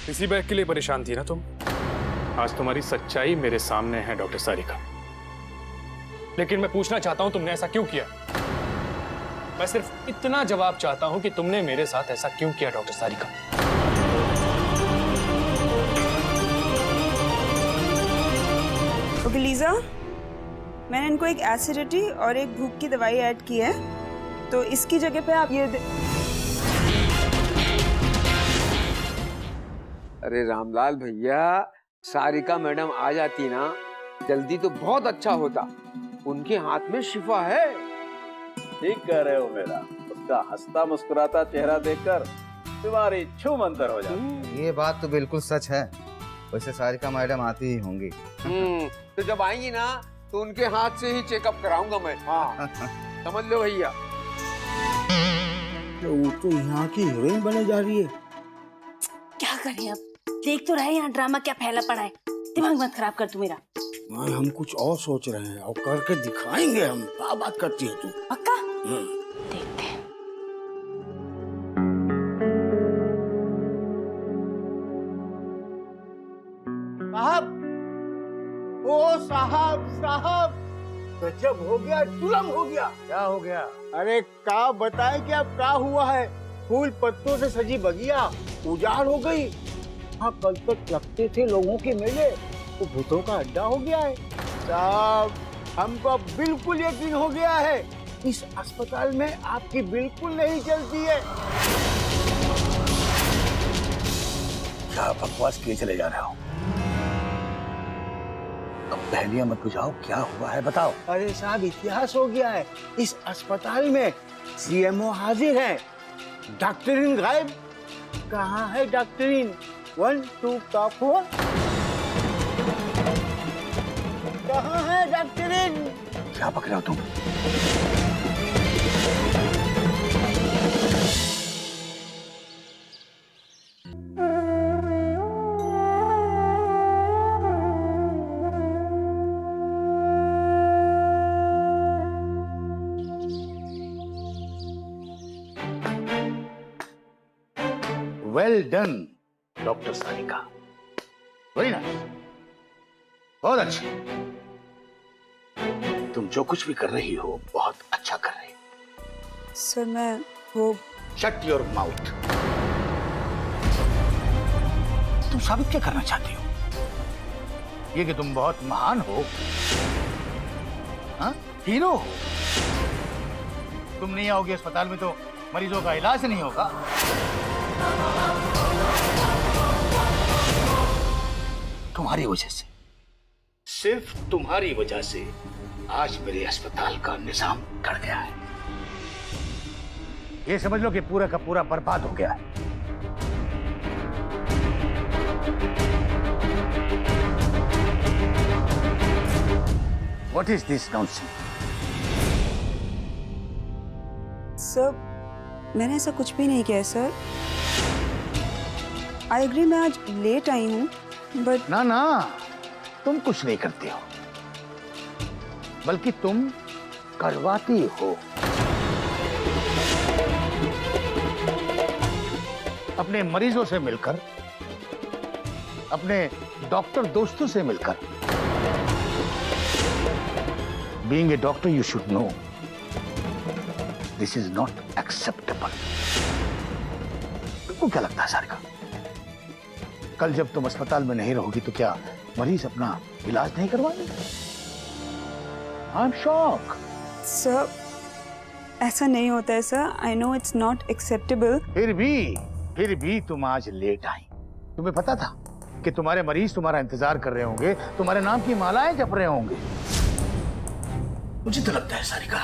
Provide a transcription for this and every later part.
इसी बैग के लिए परेशान थी ना तुम? आज तुम्हारी सच्चाई मेरे सामने है डॉक्टर सारिका। लेकिन मैं पूछना चाहता हूं तुमने ऐसा क्यों किया? मैं सिर्फ इतना जवाब चाहता हूं कि तुमने मेरे साथ ऐसा क्यों किया डॉक्टर सारिका? ओके लीजा, मैंने इनको एक एसिडिटी और एक भूख की दवाई ऐड की है, तो इसकी जगह पे आप ये अरे रामलाल भैया, सारिका मैडम आ जाती ना जल्दी तो बहुत अच्छा होता। उनके हाथ में शिफा है। ठीक कह रहे हो मेरा, उसका हंसता मुस्कुराता चेहरा देखकर तुम्हारी छू मंतर हो जाती। ये बात तो बिल्कुल सच है। वैसे सारिका मैडम आती ही होंगी। तो जब आएंगी ना तो उनके हाथ से ही चेकअप कराऊंगा मैं। हाँ समझ लो भैया। तो वो तो यहाँ की हीरोइन बने जा रही है। क्या करें अब, देख तो रहे यहाँ ड्रामा क्या फैला पड़ा है। दिमाग मत खराब कर तू मेरा। भाई हम कुछ और सोच रहे हैं और करके दिखाएंगे हम। क्या बात करती है तू? पक्का देखते हैं। साहब, ओ साहब साहब, गजब हो गया, जुल्म हो गया। क्या हो गया? अरे क्या बताएं कि अब क्या हुआ है। फूल पत्तों से सजी बगिया उजाड़ हो गई। हाँ, कल तक लगते थे लोगों के मेले, वो भूतों का अड्डा हो गया है। साहब, हमको अब बिल्कुल यकीन हो गया है, इस अस्पताल में आपकी बिल्कुल नहीं चलती है। क्या बकवास किए चले जा रहे हो? अब पहेलियां मत बुझाओ, क्या हुआ है बताओ। अरे साहब, इतिहास हो गया है। इस अस्पताल में सीएमओ हाजिर है, डॉक्टरीन गायब। कहाँ है डॉक्टरीन? 1 2 का 4। कहाँ है डॉक्टरीन? क्या पक रहे हो तुम? Well done doctor Sarika, very nice, बहुत अच्छा। तुम जो कुछ भी कर रही हो बहुत अच्छा कर रही हो। सर मैं वो शट योर माउथ। तुम साबित क्या करना चाहती हो? ये कि तुम बहुत महान हो, हाँ? हीरो हो। तुम नहीं आओगे अस्पताल में तो मरीजों का इलाज नहीं होगा। तुम्हारी वजह से, सिर्फ तुम्हारी वजह से आज मेरे अस्पताल का निजाम गड़ गया है। ये समझ लो कि पूरा का पूरा बर्बाद हो गया है। What is this nonsense? Sir, मैंने ऐसा कुछ भी नहीं किया है सर। आई एग्री, मैं आज लेट आई हूँ, बट ना ना, तुम कुछ नहीं करती हो, बल्कि तुम करवाती हो। अपने मरीजों से मिलकर, अपने डॉक्टर दोस्तों से मिलकर। Being a doctor, you should know this is not acceptable. तुमको क्या लगता है सारिका? कल जब तुम अस्पताल में नहीं रहोगी तो क्या मरीज अपना इलाज नहीं करवाएंगे? I am shock. सर ऐसा नहीं होता है sir. I know it's not acceptable. फिर भी तुम आज लेट आई। तुम्हें पता था कि तुम्हारे मरीज तुम्हारा इंतजार कर रहे होंगे, तुम्हारे नाम की मालाएं जप रहे होंगे। मुझे तो लगता है सारिका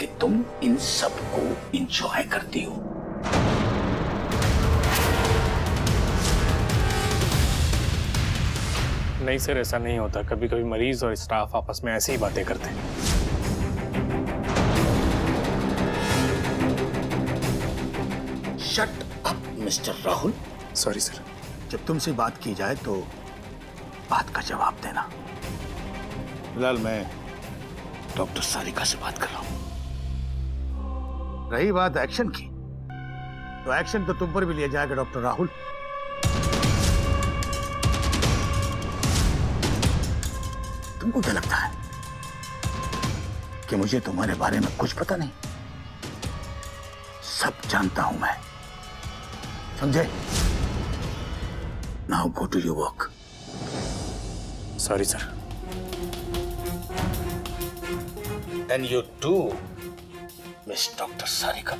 कि तुम इन सब को एंजॉय करती हो। नहीं सर, ऐसा नहीं होता। कभी कभी मरीज और स्टाफ आपस में ऐसी ही बातें करते हैं। Shut up mister Rahul. Sorry sir. जब तुमसे बात की जाए तो बात का जवाब देना। फिलहाल मैं डॉक्टर सारिका से बात कर रहा हूं। रही बात एक्शन की, तो एक्शन तो तुम पर भी लिया जाएगा डॉक्टर राहुल। तुमको क्या लगता है कि मुझे तुम्हारे बारे में कुछ पता नहीं? सब जानता हूं मैं, समझे? Now go to your work. Sorry sir. And you too miss doctor Sarika.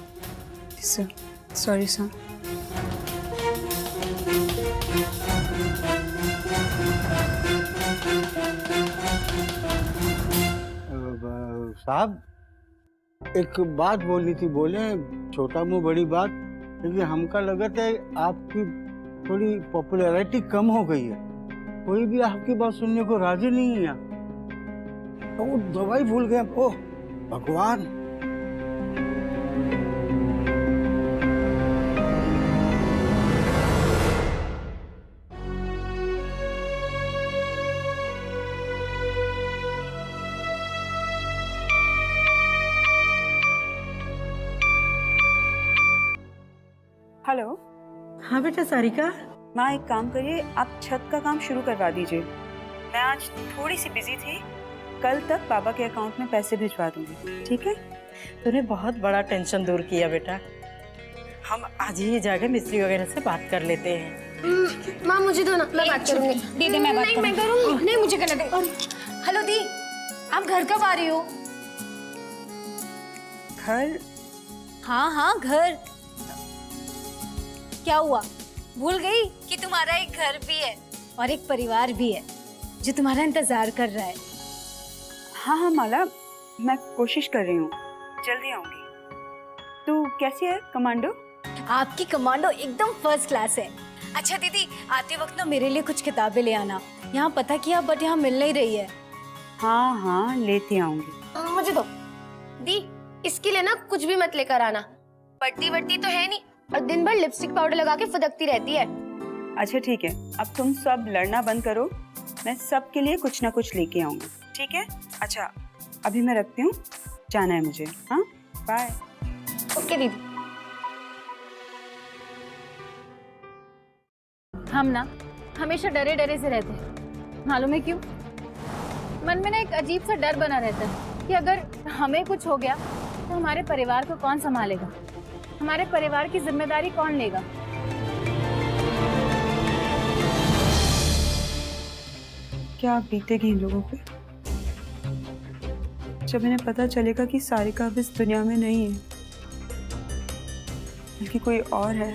Sir, sorry sir. साहब, एक बात बोलनी थी। बोले छोटा मुंह बड़ी बात, क्योंकि हमका लगता है आपकी थोड़ी पॉपुलैरिटी कम हो गई है। कोई भी आपकी बात सुनने को राजी नहीं है। तो वो दवाई भूल गए। ओह भगवान। हेलो। हाँ बेटा सारिका। माँ, एक काम करिए, आप छत का काम शुरू करवा दीजिए। मैं आज थोड़ी सी बिजी थी, कल तक बाबा के अकाउंट में पैसे भिजवा दूंगी, ठीक है? तूने बहुत बड़ा टेंशन दूर किया बेटा। हम आज ही जाकर मिस्त्री वगैरह से बात कर लेते हैं। माँ मुझे दो ना, मैं बात करूंगी। दीदी मैं बात नहीं, मैं करूंगी। नहीं, मुझे करने दो। हेलो दी, आप घर कब आ रही हो? घर? हाँ घर। क्या हुआ, भूल गई कि तुम्हारा एक घर भी है और एक परिवार भी है जो तुम्हारा इंतजार कर रहा है? हाँ माला, मैं कोशिश कर रही हूँ, जल्दी आऊंगी। तू कैसी है कमांडो? आपकी कमांडो एकदम फर्स्ट क्लास है। अच्छा दीदी, आते वक्त ना मेरे लिए कुछ किताबें ले आना। यहाँ पता किया बट यहाँ मिल नहीं रही है। हाँ लेती आऊंगी। मुझे दो दी, इसके लिए ना कुछ भी मत लेकर आना। पढ़ती वढ़ती तो है नहीं और दिन भर लिपस्टिक पाउडर लगा के फुदकती रहती है। अच्छा ठीक है, अब तुम सब लड़ना बंद करो, मैं सबके लिए कुछ ना कुछ लेके आऊंगी, ठीक है? अच्छा अभी मैं रखती हूँ, जाना है मुझे। हाँ बाय। ओके दीदी। हम ना हमेशा डरे डरे से रहते हैं, मालूम है क्यों? मन में ना एक अजीब सा डर बना रहता है कि अगर हमें कुछ हो गया तो हमारे परिवार को कौन संभालेगा, हमारे परिवार की जिम्मेदारी कौन लेगा। क्या बीतेगी इन लोगों पे जब इन्हें पता चलेगा कि सारिका अब इस दुनिया में नहीं है, बल्कि कोई और है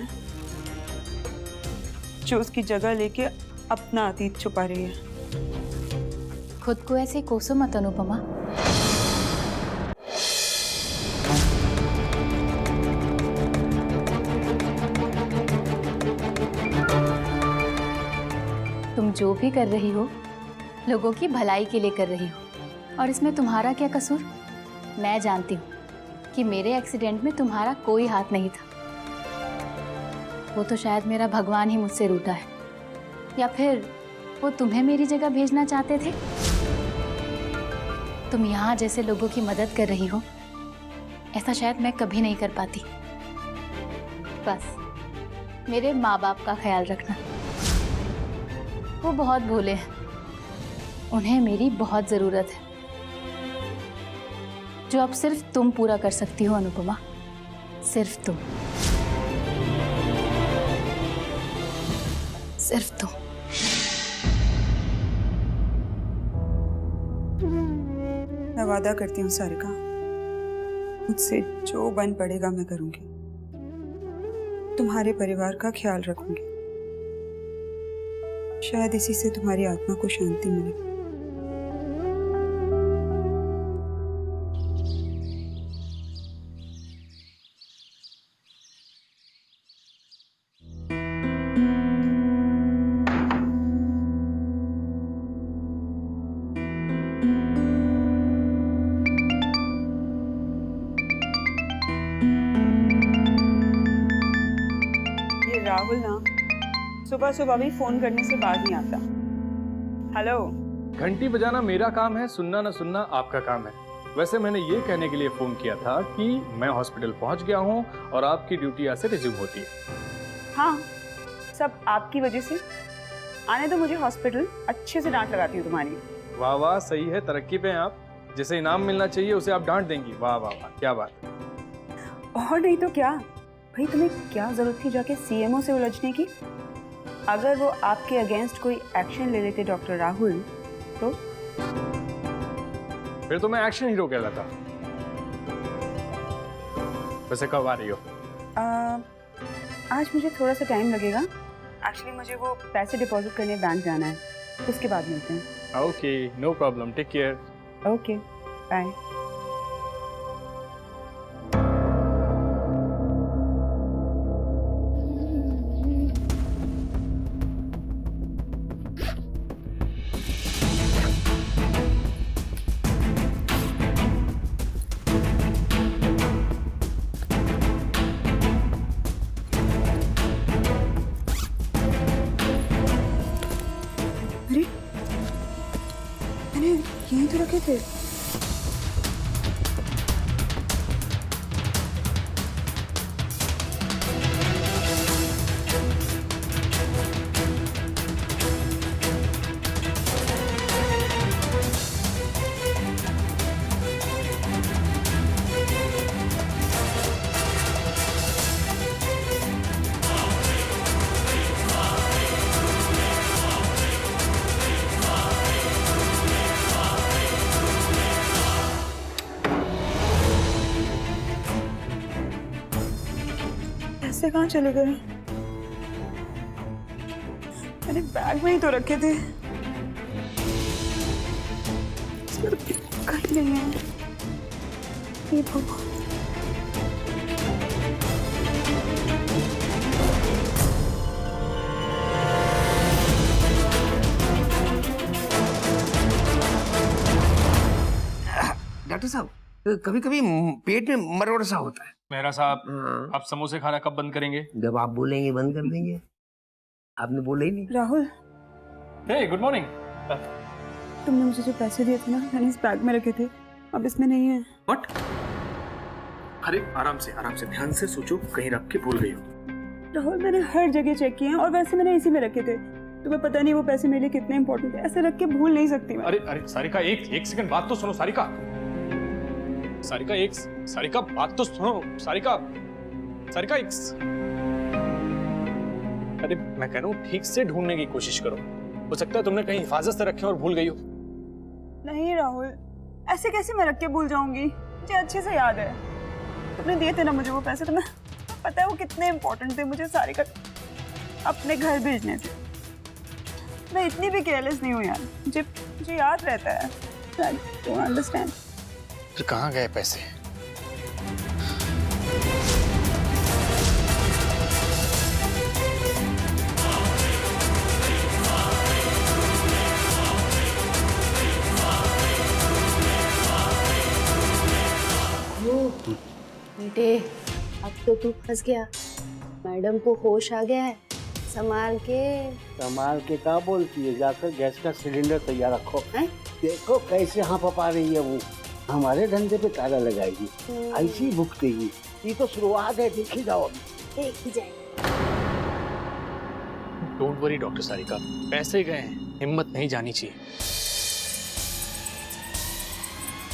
जो उसकी जगह लेके अपना अतीत छुपा रही है। खुद को ऐसे कोसो मत अनुपमा। तुम जो भी कर रही हो लोगों की भलाई के लिए कर रही हो, और इसमें तुम्हारा क्या कसूर? मैं जानती हूँ कि मेरे एक्सीडेंट में तुम्हारा कोई हाथ नहीं था। वो तो शायद मेरा भगवान ही मुझसे रूठा है, या फिर वो तुम्हें मेरी जगह भेजना चाहते थे। तुम यहाँ जैसे लोगों की मदद कर रही हो, ऐसा शायद मैं कभी नहीं कर पाती। बस मेरे माँ बाप का ख्याल रखना, वो बहुत भोले हैं, उन्हें मेरी बहुत ज़रूरत है, जो अब सिर्फ तुम पूरा कर सकती हो अनुपमा, सिर्फ तुम, सिर्फ तुम। मैं वादा करती हूँ सारिका, मुझसे जो बन पड़ेगा मैं करूँगी, तुम्हारे परिवार का ख्याल रखूंगी। शायद इसी से तुम्हारी आत्मा को शांति मिले। ये राहुल ना सुबह सुबह भी फोन करने से बाज नहीं आता। हेलो। घंटी बजाना मेरा काम है, सुनना ना सुनना आपका काम है। वैसे मैंने ये कहने के लिए फोन किया था कि मैं हॉस्पिटल पहुंच गया हूं और आपकी ड्यूटी आज से रिज्यूम होती है। हाँ, सब आपकी वजह से। आने दो मुझे हॉस्पिटल, अच्छे से डांट लगाती हूँ तुम्हारी। वाह वाह, सही है, तरक्की पे हैं आप। जिसे इनाम मिलना चाहिए उसे आप डांट देंगी। वाह वाह वाह, क्या बात है। और नहीं तो क्या भाई, तुम्हें क्या जरूरत थी जाके सीएमओ से उलझने की? अगर वो आपके अगेंस्ट कोई एक्शन ले लेते डॉक्टर राहुल तो फिर तो मैं एक्शन हीरो कहलाता। वैसे कब आ रही हो? आज मुझे थोड़ा सा टाइम लगेगा। एक्चुअली मुझे वो पैसे डिपॉजिट करने बैंक जाना है, उसके बाद मिलते हैं। Okay, no problem, take care. Okay, bye. अरे मैंने यहीं तो रखे थे। पैसे कहाँ चले गए? मैंने बैग में ही तो रखे थे। इसमें तो कहीं नहीं है। ये भगवान। डॉक्टर साहब, कभी कभी पेट में मरोड़ सा होता है। मेहरा साहब, आप समोसे खाना कब बंद करेंगे? जब आप बोलेंगे बंद कर देंगे। आपने बोला ही नहीं। राहुल, हे, गुड मॉर्निंग। तुमने मुझे जो पैसे दिए थे ना, मैंने इस बैग में रखे थे, अब इसमें नहीं है। व्हाट? अरे आराम से ध्यान से सोचो, कहीं रख के भूल गई हो। राहुल, मैंने हर जगह चेक किया है और वैसे मैंने इसी में रखे थे। तुम्हें पता नहीं वो पैसे मेरे लिए कितने इंपॉर्टेंट है। ऐसे रख के भूल नहीं सकती मैं। अरे सारिका, एक सेकंड बात तो सुनो। सारिका, बात तो सुनो। सारिका, अरे मैं कह रहा हूँ ठीक से ढूंढने की कोशिश करो। हो सकता है तुमने कहीं हिफाजत से रखे और भूल गई हो। नहीं राहुल, ऐसे कैसे मैं रख के भूल जाऊंगी? मुझे अच्छे से याद है, तुमने दिए थे ना मुझे वो पैसे। तुम्हें पता है वो कितने इंपॉर्टेंट थे मुझे सारिका अपने घर भेजने थे। मैं इतनी भी केयरलेस नहीं हूँ यार, मुझे याद रहता है। Don't understand. फिर कहाँ गए पैसे? बेटे, अब तो तू फंस गया। मैडम को होश आ गया है, संभाल के क्या बोलती है? जाकर गैस का सिलेंडर तैयार रखो। हैं? देखो कैसे हाँ पा रही है वो। हमारे धंधे पे ताला लगाएगी, ऐसी भुगतेगी। ये तो शुरुआत है, देखी जाओ। देख ही जाएगी। डोंट वरी डॉक्टर सारिका, पैसे गए हैं, हिम्मत नहीं जानी चाहिए।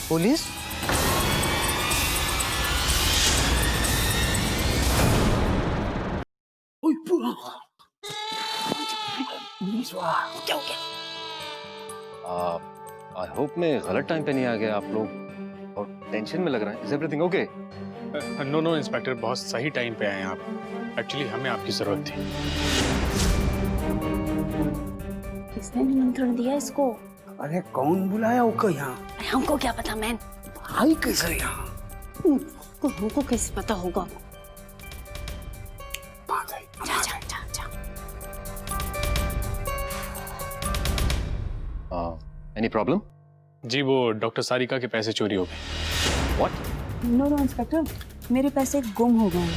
पुलिस? क्या हो गया? आई होप मैं गलत टाइम पे नहीं आ गया। आप लोग और टेंशन में लग रहा है। Is everything okay? No inspector, बहुत सही टाइम पे आए हैं आप। एक्चुअली हमें आपकी जरूरत थी। किसने निमंत्रण दिया इसको? अरे कौन बुलाया उसको यहाँ? हमको क्या पता मैन। आई कैसे यहाँ? हमको कैसे पता होगा? Any problem? जी, वो डॉक्टर सारिका के पैसे चोरी हो गए। व्हाट? नो इंस्पेक्टर, मेरे पैसे गुम हो गए।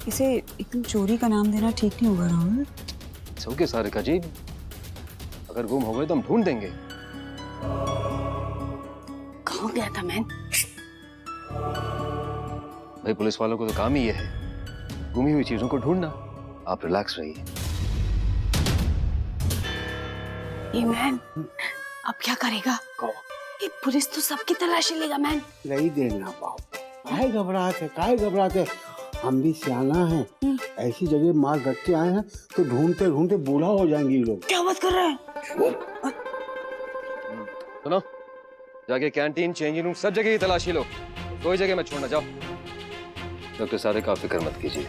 इसे एकदम चोरी का नाम देना ठीक नहीं होगा राहुल। इट्स ओके सारिका जी, अगर गुम हो गए तो हम ढूंढ देंगे। कहाँ गया था मैन? भाई पुलिस वालों को तो काम ही ये है, गुमी हुई चीजों को ढूंढना। आप रिलैक्स रहिए। ये मैन अब क्या करेगा? ये पुलिस तो सबकी तलाशी लेगा मैन। नहीं देना बाप, काहे घबराते, हम भी सियाना हैं। ऐसी जगह माल रख के आए हैं तो ढूंढते ढूंढते बूढ़ा हो जाएंगे ये लोग। क्या बात कर रहे हैं? सुनो, जाके कैंटीन, चेंजिंग रूम, सब जगह की तलाशी लो, कोई जगह मत छोड़ना। जाओ। डॉक्टर सारिका, आप फिक्र मत कीजिए,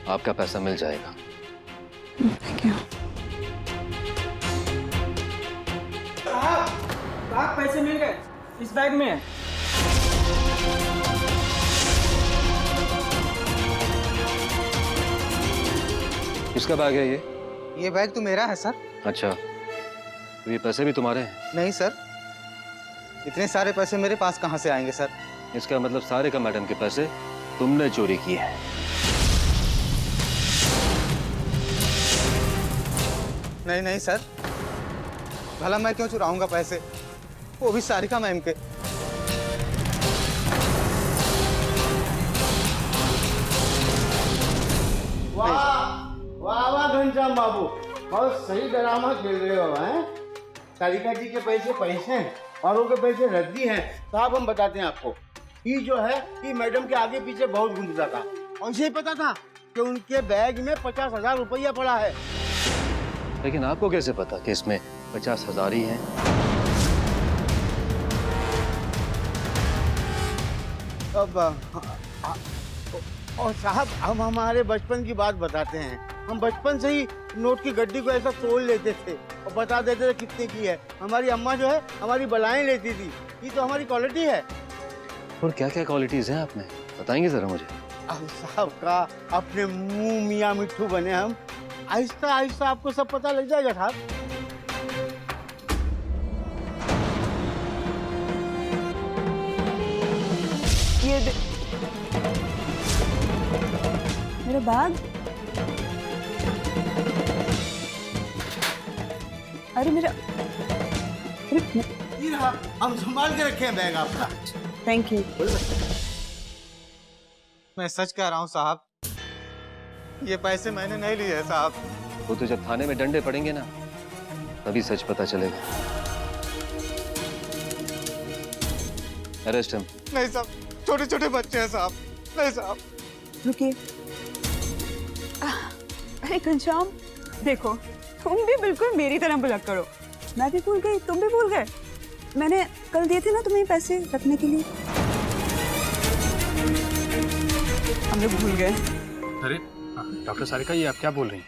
आपका पैसा मिल जाएगा। Thank you. साहब पैसे मिल गए, इस बैग में है। किसका बैग है ये? ये बैग तो मेरा है सर। अच्छा, तो ये पैसे भी तुम्हारे हैं? नहीं सर, इतने सारे पैसे मेरे पास कहाँ से आएंगे सर? इसका मतलब सारिका मैडम के पैसे तुमने चोरी किए हैं। नहीं नहीं सर, भला मैं क्यों चुराऊंगा पैसे, वो भी सारिका मैम के। वाह वाह घनश्याम बाबू, बहुत सही ड्रामा खेल रहे हो हैं। सारिका जी के पैसे हैं, औरों के पैसे रद्दी हैं। साहब हम बताते हैं आपको, ये जो है ये मैडम के आगे पीछे बहुत घूमता था, और इसे पता था कि उनके बैग में 50,000 रुपया पड़ा है। लेकिन आपको कैसे पता कि इसमें 50,000 ही हैं? अब और साहब हम हमारे बचपन की बात बताते हैं। हम बचपन से ही नोट की गड्डी को ऐसा तोड़ लेते थे और बता देते थे कितने की है। हमारी अम्मा जो है हमारी बलाएं लेती थी। ये तो हमारी क्वालिटी है। और क्या क्या क्वालिटीज हैं आप में, बताएंगे जरा मुझे? अब साहब का अपने मुंह मियाँ मिट्ठू बने हम, आहिस्ता आहिस्ता आपको सब पता लग जाएगा साहब। ये मेरा बैग, अरे मेरा, ये रहा, हम संभाल के रखे हैं बैग आपका। Thank you. मैं सच कह रहा हूँ साहब, ये पैसे मैंने नहीं लिए हैं साहब। वो तो जब थाने में डंडे पड़ेंगे ना, तभी सच पता चलेगा। Arrest him. नहीं साहब, छोटे छोटे बच्चे हैं साहब। नहीं साहब। रुकिए। अरे घनश्याम देखो, तुम भी बिल्कुल मेरी तरह बुलक करो। मैं भी भूल गई, तुम भी भूल गए। मैंने कल दिए थे ना तुम्हें पैसे रखने के लिए, हम लोग भूल गए। अरे डॉक्टर सारिका, ये आप क्या बोल रही हैं?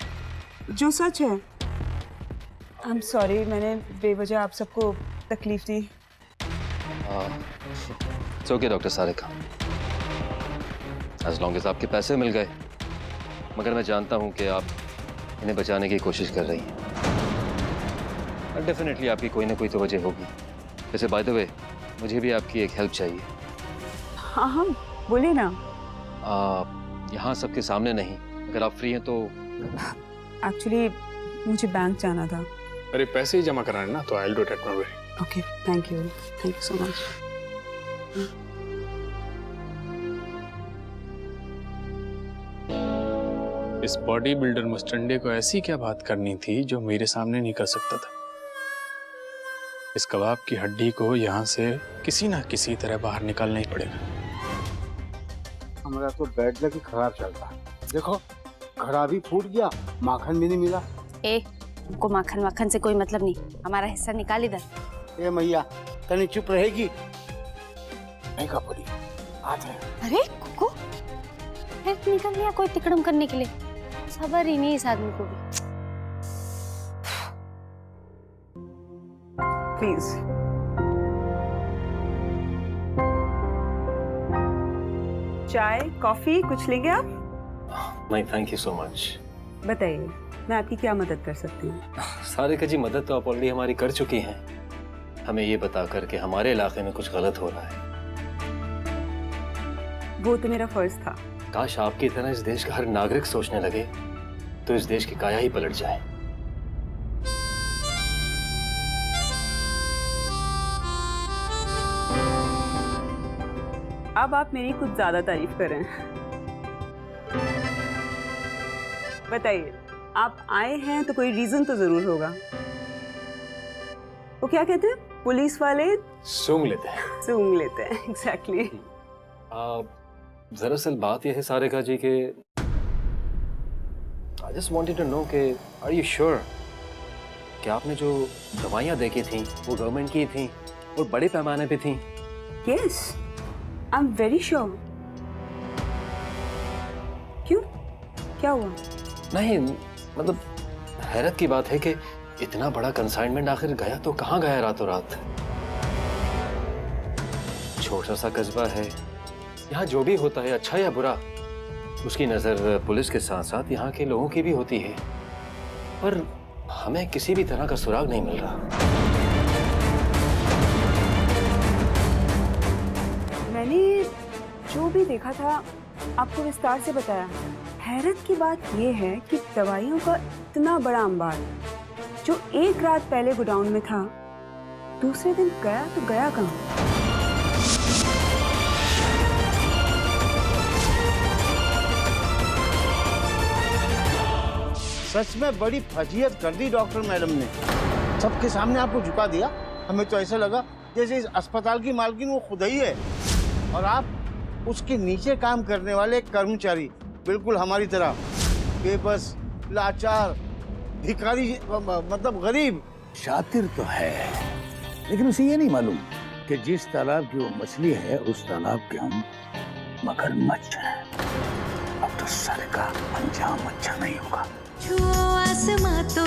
जो सच है। आई एम सॉरी, मैंने बेवजह आप सबको तकलीफ दी। It's okay doctor Sarika, as long as आपके पैसे मिल गए। मगर मैं जानता हूं कि आप इन्हें बचाने की कोशिश कर रही हैं। डेफिनेटली आपकी कोई ना कोई तो वजह होगी। वैसे बाय द वे, मुझे भी आपकी एक हेल्प चाहिए। हाँ हाँ बोलिए ना। यहाँ सबके सामने नहीं, अगर आप फ्री हैं तो। एक्चुअली मुझे बैंक जाना था। अरे पैसे ही जमा कराने ना, तो I will do it at my way. Okay, thank you so much. इस बॉडी बिल्डर मुस्टंडे को ऐसी क्या बात करनी थी जो मेरे सामने नहीं कर सकता था? इस कबाब की हड्डी को यहाँ से किसी ना किसी तरह बाहर निकालना ही पड़ेगा। हमारा तो बैड लग खराब चलता है। देखो खराबी फूट गया, माखन भी नहीं मिला। को माखन माखन से कोई मतलब नहीं, हमारा हिस्सा निकाल इधर। ए मैया, तनी चुप रहेगी? नहीं का पड़ी आते हैं। अरे कुकू, फिर निकल लिया कोई तिकड़म करने के लिए। सबर ही नहीं इस आदमी को भी। प्लीज। चाय कॉफी कुछ लेंगे आप? नहीं थैंक यू सो मच। बताइए, मैं आपकी क्या मदद कर सकती हूँ? सारिका जी, मदद तो आप ऑलरेडी हमारी कर चुकी हैं। हमें ये बता कर कि हमारे इलाके में कुछ गलत हो रहा है। वो तो मेरा फर्ज था। काश आपकी तरह इस देश का हर नागरिक सोचने लगे तो इस देश की काया ही पलट जाए। अब आप मेरी कुछ ज्यादा तारीफ कर रहे हैं। बताइए, आप आए हैं तो कोई रीजन तो जरूर होगा। वो क्या कहते हैं, पुलिस वाले सूंघ लेते हैं। सूंघ लेते हैं। एग्जैक्टली। दरअसल बात यह है सारिका जी के I just wanted to know कि आर यू श्योर कि आपने जो दवाइयाँ देखी थी वो गवर्नमेंट की थी और बड़े पैमाने पे थी? Yes, I am very sure. क्यों, क्या हुआ? नहीं मतलब हैरत की बात है कि इतना बड़ा कंसाइनमेंट आखिर गया तो कहाँ गया रातों रात? छोटा सा कस्बा है, यहाँ जो भी होता है अच्छा या बुरा उसकी नजर पुलिस के साथ साथ यहाँ के लोगों की भी होती है, पर हमें किसी भी तरह का सुराग नहीं मिल रहा। मैंने जो भी देखा था आपको विस्तार से बताया। हैरत की बात यह है कि दवाइयों का इतना बड़ा अंबार जो एक रात पहले गोडाउन में था, दूसरे दिन गया तो गया कहाँ? सच में बड़ी फजीहत कर दी डॉक्टर मैडम ने। सबके सामने आपको झुका दिया। हमें तो ऐसा लगा जैसे इस अस्पताल की मालकिन वो खुद ही है और आप उसके नीचे काम करने वाले कर्मचारी, बिल्कुल हमारी तरह बेबस, लाचार, भिखारी, मतलब गरीब। शातिर तो है, लेकिन उसे ये नहीं मालूम कि जिस तालाब की वो मछली है उस तालाब के हम मगरमच्छ हैं। अब तो सारिका अंजाम अच्छा नहीं होगा। छुओ आसमां तो